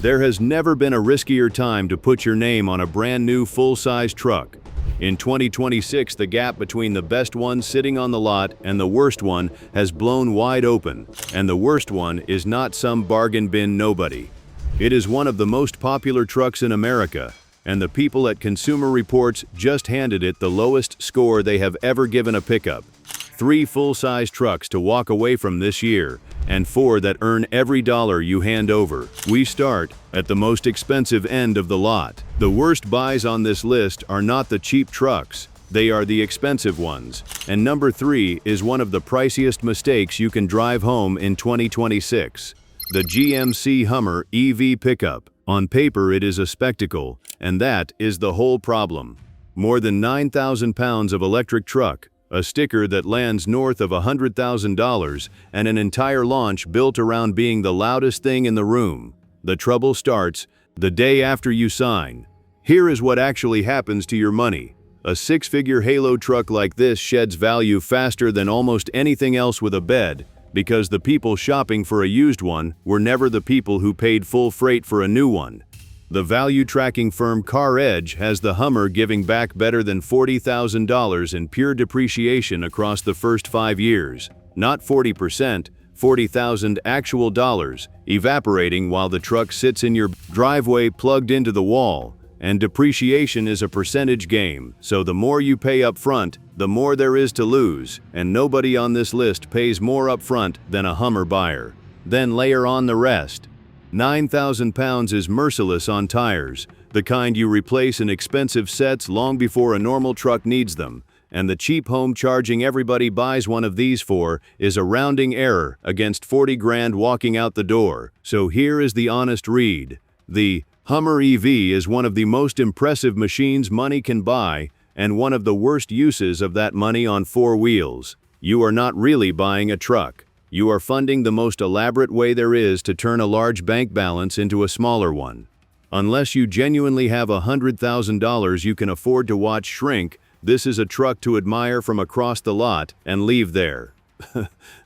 There has never been a riskier time to put your name on a brand new full-size truck. In 2026, the gap between the best one sitting on the lot and the worst one has blown wide open, and the worst one is not some bargain bin nobody. It is one of the most popular trucks in America, and the people at Consumer Reports just handed it the lowest score they have ever given a pickup. 3 full-size trucks to walk away from this year, and 4 that earn every dollar you hand over. We start at the most expensive end of the lot. The worst buys on this list are not the cheap trucks, they are the expensive ones. And number 3 is one of the priciest mistakes you can drive home in 2026. The GMC Hummer EV pickup. On paper it is a spectacle, and that is the whole problem. More than 9,000 pounds of electric truck, a sticker that lands north of $100,000, and an entire launch built around being the loudest thing in the room. The trouble starts the day after you sign. Here is what actually happens to your money. A 6-figure halo truck like this sheds value faster than almost anything else with a bed, because the people shopping for a used one were never the people who paid full freight for a new one. The value tracking firm CarEdge has the Hummer giving back better than $40,000 in pure depreciation across the first 5 years. Not 40%, 40,000 actual dollars, evaporating while the truck sits in your driveway plugged into the wall. And depreciation is a percentage game, so the more you pay up front, the more there is to lose, and nobody on this list pays more up front than a Hummer buyer. Then layer on the rest. 9,000 pounds is merciless on tires, the kind you replace in expensive sets long before a normal truck needs them, and the cheap home charging everybody buys one of these for is a rounding error against 40 grand walking out the door. So here is the honest read. The Hummer EV is one of the most impressive machines money can buy, and one of the worst uses of that money on 4 wheels. You are not really buying a truck. You are funding the most elaborate way there is to turn a large bank balance into a smaller one. Unless you genuinely have $100,000 you can afford to watch shrink, this is a truck to admire from across the lot and leave there.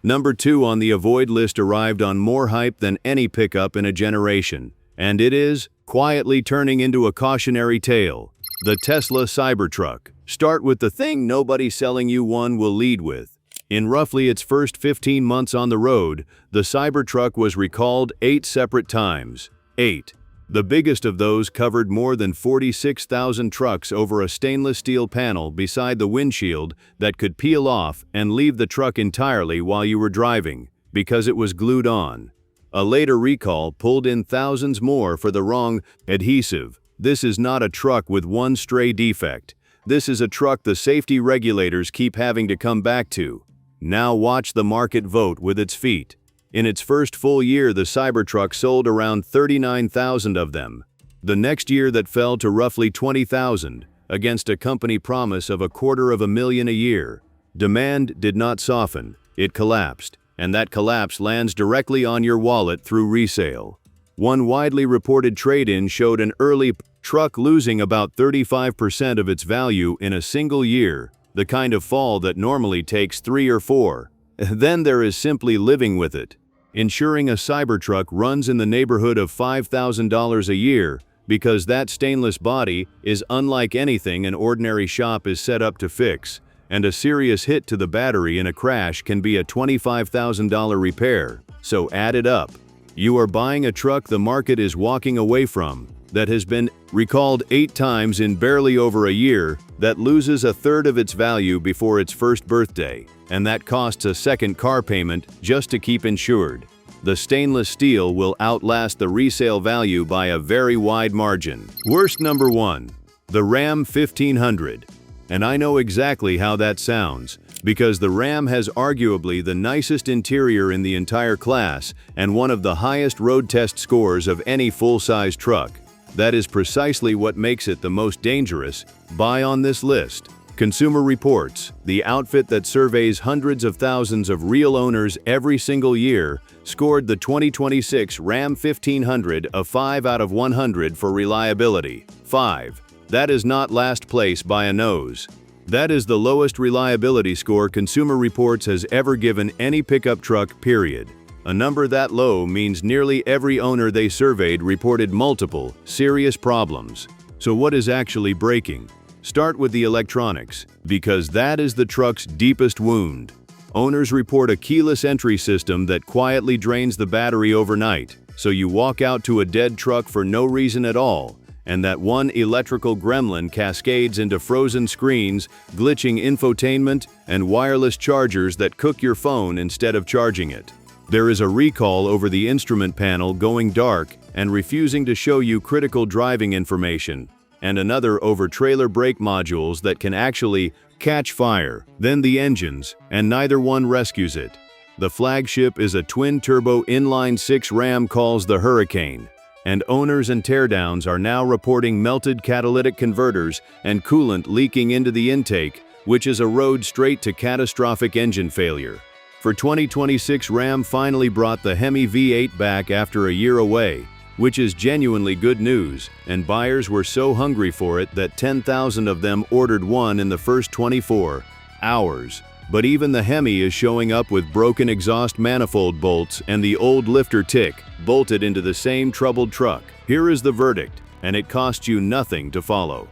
Number 2 on the avoid list arrived on more hype than any pickup in a generation, and it is quietly turning into a cautionary tale. The Tesla Cybertruck. Start with the thing nobody selling you one will lead with. In roughly its first 15 months on the road, the Cybertruck was recalled 8 separate times. 8. The biggest of those covered more than 46,000 trucks over a stainless steel panel beside the windshield that could peel off and leave the truck entirely while you were driving, because it was glued on. A later recall pulled in thousands more for the wrong adhesive. This is not a truck with one stray defect. This is a truck the safety regulators keep having to come back to. Now watch the market vote with its feet. In its first full year, the Cybertruck sold around 39,000 of them. The next year that fell to roughly 20,000, against a company promise of $250,000 a year. Demand did not soften, it collapsed, and that collapse lands directly on your wallet through resale. One widely reported trade-in showed an early truck losing about 35% of its value in a single year, the kind of fall that normally takes 3 or 4. Then there is simply living with it. Ensuring a Cybertruck runs in the neighborhood of $5,000 a year, because that stainless body is unlike anything an ordinary shop is set up to fix, and a serious hit to the battery in a crash can be a $25,000 repair, so add it up. You are buying a truck the market is walking away from, that has been recalled 8 times in barely over a year, that loses a third of its value before its first birthday, and that costs a second car payment just to keep insured. The stainless steel will outlast the resale value by a very wide margin. Worst number 1. The Ram 1500. And I know exactly how that sounds, because the Ram has arguably the nicest interior in the entire class and one of the highest road test scores of any full-size truck. That is precisely what makes it the most dangerous buy on this list. Consumer Reports, the outfit that surveys hundreds of thousands of real owners every single year, scored the 2026 Ram 1500 a 5 out of 100 for reliability. 5. That is not last place by a nose. That is the lowest reliability score Consumer Reports has ever given any pickup truck, period. A number that low means nearly every owner they surveyed reported multiple, serious problems. So what is actually breaking? Start with the electronics, because that is the truck's deepest wound. Owners report a keyless entry system that quietly drains the battery overnight, so you walk out to a dead truck for no reason at all, and that one electrical gremlin cascades into frozen screens, glitching infotainment, and wireless chargers that cook your phone instead of charging it. There is a recall over the instrument panel going dark and refusing to show you critical driving information, and another over trailer brake modules that can actually catch fire, then the engines, and neither one rescues it. The flagship is a twin-turbo inline-6 Ram calls the Hurricane, and owners and teardowns are now reporting melted catalytic converters and coolant leaking into the intake, which is a road straight to catastrophic engine failure. For 2026, Ram finally brought the Hemi V8 back after a year away, which is genuinely good news, and buyers were so hungry for it that 10,000 of them ordered one in the first 24 hours. But even the Hemi is showing up with broken exhaust manifold bolts and the old lifter tick bolted into the same troubled truck. Here is the verdict, and it costs you nothing to follow.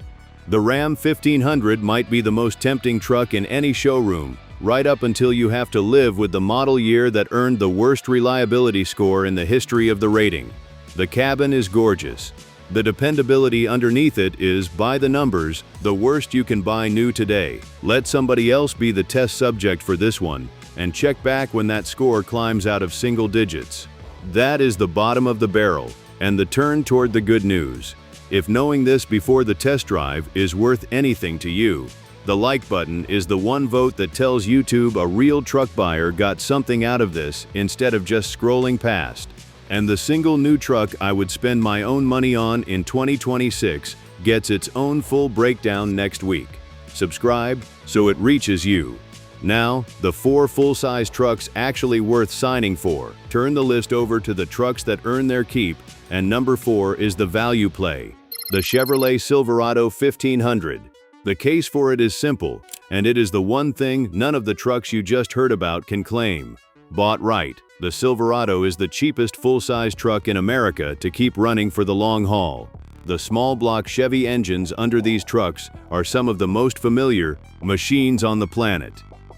The Ram 1500 might be the most tempting truck in any showroom, right up until you have to live with the model year that earned the worst reliability score in the history of the rating. The cabin is gorgeous. The dependability underneath it is, by the numbers, the worst you can buy new today. Let somebody else be the test subject for this one, and check back when that score climbs out of single digits. That is the bottom of the barrel, and the turn toward the good news. If knowing this before the test drive is worth anything to you, the like button is the one vote that tells YouTube a real truck buyer got something out of this instead of just scrolling past. And the single new truck I would spend my own money on in 2026 gets its own full breakdown next week. Subscribe so it reaches you. Now, the 4 full-size trucks actually worth signing for. Turn the list over to the trucks that earn their keep, and number 4 is the value play, the Chevrolet Silverado 1500. The case for it is simple, and it is the one thing none of the trucks you just heard about can claim. Bought right, the Silverado is the cheapest full-size truck in America to keep running for the long haul. The small block Chevy engines under these trucks are some of the most familiar machines on the planet.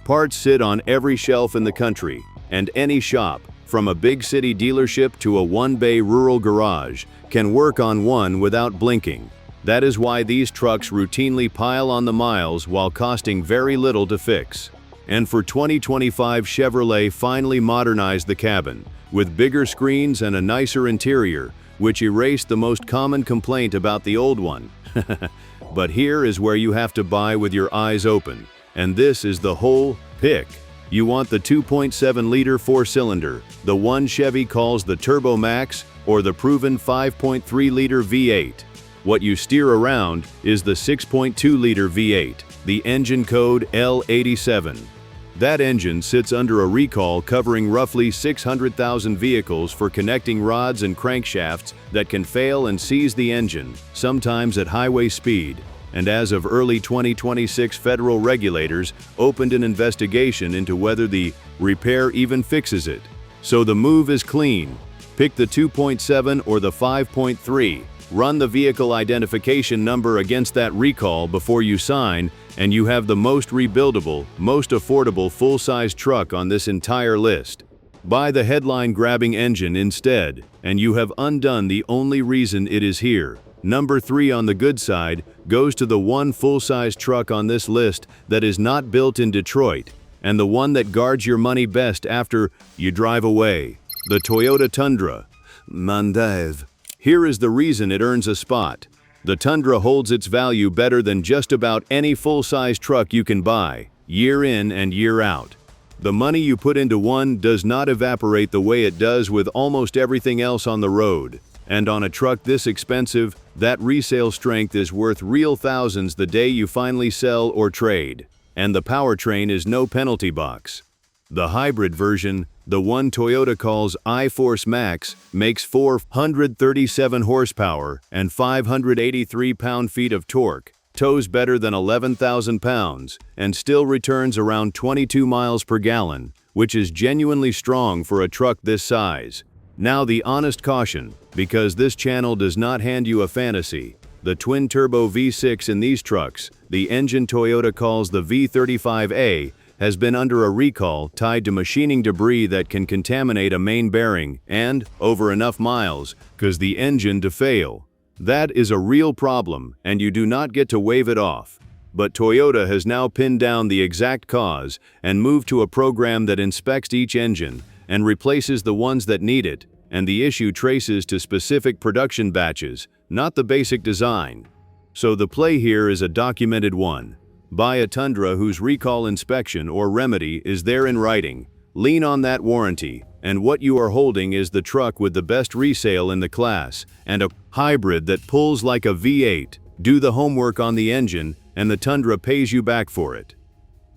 Parts sit on every shelf in the country, and any shop, from a big city dealership to a one-bay rural garage, can work on one without blinking. That is why these trucks routinely pile on the miles while costing very little to fix. And for 2025, Chevrolet finally modernized the cabin, with bigger screens and a nicer interior, which erased the most common complaint about the old one. But here is where you have to buy with your eyes open, and this is the whole pick. You want the 2.7-liter 4-cylinder, the one Chevy calls the TurboMax, or the proven 5.3-liter V8. What you steer around is the 6.2-liter V8, the engine code L87. That engine sits under a recall covering roughly 600,000 vehicles for connecting rods and crankshafts that can fail and seize the engine, sometimes at highway speed. And as of early 2026, federal regulators opened an investigation into whether the repair even fixes it. So the move is clean. Pick the 2.7 or the 5.3. Run the vehicle identification number against that recall before you sign, and you have the most rebuildable, most affordable full-size truck on this entire list. Buy the headline-grabbing engine instead, and you have undone the only reason it is here. Number 3 on the good side goes to the one full-size truck on this list that is not built in Detroit, and the one that guards your money best after you drive away. The Toyota Tundra. Mandev. Here is the reason it earns a spot. The Tundra holds its value better than just about any full-size truck you can buy, year in and year out. The money you put into one does not evaporate the way it does with almost everything else on the road. And on a truck this expensive, that resale strength is worth real thousands the day you finally sell or trade. And the powertrain is no penalty box. The hybrid version, the one Toyota calls iForce Max, makes 437 horsepower and 583 pound-feet of torque, tows better than 11,000 pounds, and still returns around 22 miles per gallon, which is genuinely strong for a truck this size. Now the honest caution, because this channel does not hand you a fantasy. The twin-turbo V6 in these trucks, the engine Toyota calls the V35A, has been under a recall tied to machining debris that can contaminate a main bearing and, over enough miles, cause the engine to fail. That is a real problem, and you do not get to wave it off. But Toyota has now pinned down the exact cause and moved to a program that inspects each engine and replaces the ones that need it, and the issue traces to specific production batches, not the basic design. So the play here is a documented one. Buy a Tundra whose recall inspection or remedy is there in writing. Lean on that warranty, and what you are holding is the truck with the best resale in the class, and a hybrid that pulls like a V8. Do the homework on the engine, and the Tundra pays you back for it.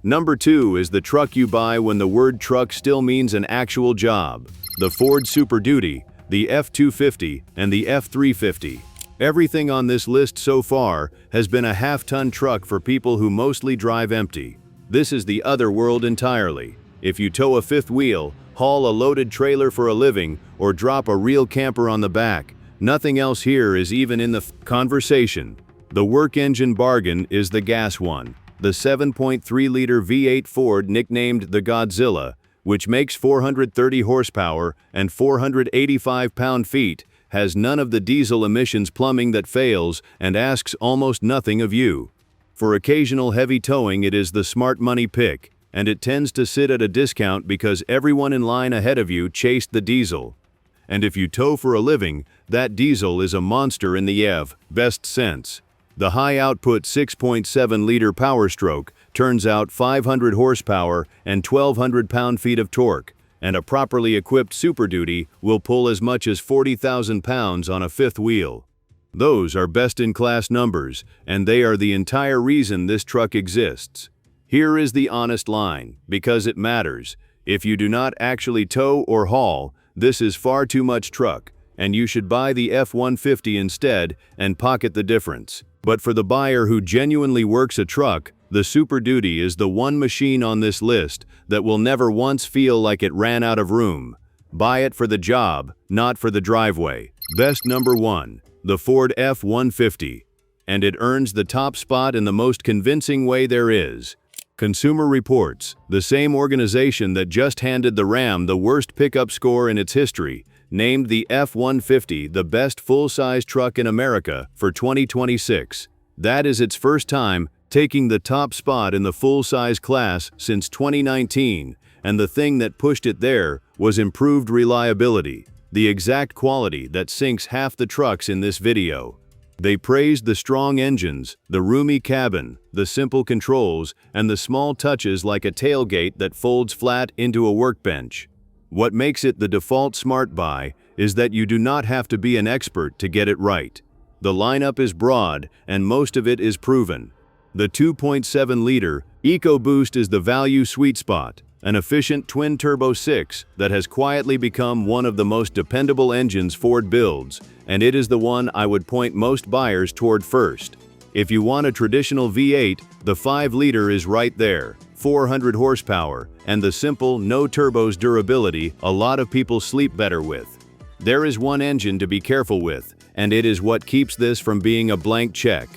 Number 2 is the truck you buy when the word truck still means an actual job. The Ford Super Duty, the F-250, and the F-350. Everything on this list so far has been a half-ton truck for people who mostly drive empty. This is the other world entirely. If you tow a fifth wheel, haul a loaded trailer for a living, or drop a real camper on the back, nothing else here is even in the conversation. The work engine bargain is the gas one. The 7.3-liter V8 Ford nicknamed the Godzilla, which makes 430 horsepower and 485 pound-feet, has none of the diesel emissions plumbing that fails and asks almost nothing of you. For occasional heavy towing, it is the smart money pick, and it tends to sit at a discount because everyone in line ahead of you chased the diesel. And if you tow for a living, that diesel is a monster in the EV best sense. The high-output 6.7-liter Power Stroke turns out 500 horsepower and 1,200 pound-feet of torque, and a properly equipped Super Duty will pull as much as 40,000 pounds on a fifth wheel. Those are best-in-class numbers, and they are the entire reason this truck exists. Here is the honest line, because it matters. If you do not actually tow or haul, this is far too much truck, and you should buy the F-150 instead and pocket the difference. But for the buyer who genuinely works a truck, the Super Duty is the one machine on this list that will never once feel like it ran out of room. Buy it for the job, not for the driveway. Best number 1, the Ford F-150. And it earns the top spot in the most convincing way there is. Consumer Reports, the same organization that just handed the Ram the worst pickup score in its history, named the F-150 the best full-size truck in America for 2026. That is its first time taking the top spot in the full-size class since 2019, and the thing that pushed it there was improved reliability, the exact quality that sinks half the trucks in this video. They praised the strong engines, the roomy cabin, the simple controls, and the small touches like a tailgate that folds flat into a workbench. What makes it the default smart buy is that you do not have to be an expert to get it right. The lineup is broad, and most of it is proven. The 2.7-liter EcoBoost is the value sweet spot, an efficient twin-turbo 6 that has quietly become one of the most dependable engines Ford builds, and it is the one I would point most buyers toward first. If you want a traditional V8, the 5-liter is right there, 400 horsepower, and the simple, no turbos durability a lot of people sleep better with. There is one engine to be careful with, and it is what keeps this from being a blank check.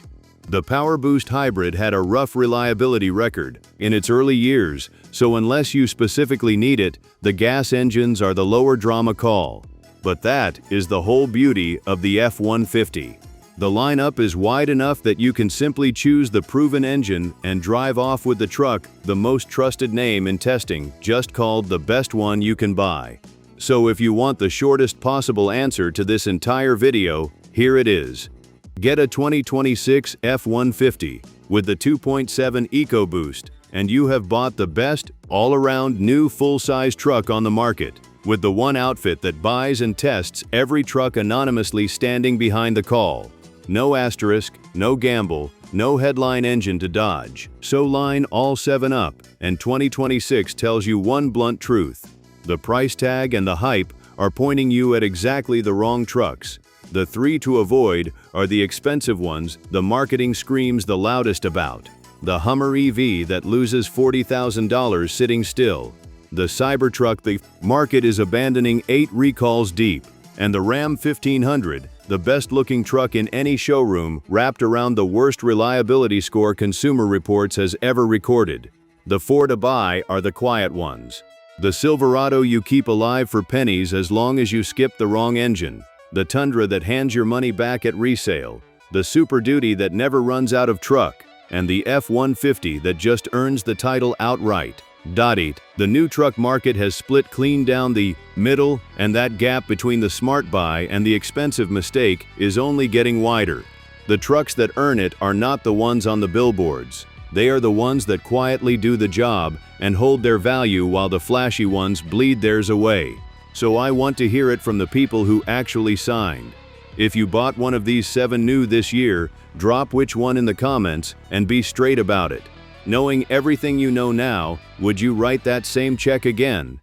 The PowerBoost Hybrid had a rough reliability record in its early years, so unless you specifically need it, the gas engines are the lower drama call. But that is the whole beauty of the F-150. The lineup is wide enough that you can simply choose the proven engine and drive off with the truck, the most trusted name in testing, just called the best one you can buy. So if you want the shortest possible answer to this entire video, here it is. Get a 2026 F-150 with the 2.7 EcoBoost, and you have bought the best, all-around new full-size truck on the market, with the one outfit that buys and tests every truck anonymously standing behind the call. No asterisk, no gamble, no headline engine to dodge. So line all 7 up, and 2026 tells you one blunt truth. The price tag and the hype are pointing you at exactly the wrong trucks. The three to avoid are the expensive ones the marketing screams the loudest about. The Hummer EV that loses $40,000 sitting still. The Cybertruck the market is abandoning 8 recalls deep. And the Ram 1500, the best-looking truck in any showroom, wrapped around the worst reliability score Consumer Reports has ever recorded. The 4 to buy are the quiet ones. The Silverado you keep alive for pennies as long as you skip the wrong engine. The Tundra that hands your money back at resale. The Super Duty that never runs out of truck. And the F-150 that just earns the title outright. The new truck market has split clean down the middle, and that gap between the smart buy and the expensive mistake is only getting wider. The trucks that earn it are not the ones on the billboards. They are the ones that quietly do the job and hold their value while the flashy ones bleed theirs away. So I want to hear it from the people who actually signed. If you bought one of these 7 new this year, drop which one in the comments and be straight about it. Knowing everything you know now, would you write that same check again?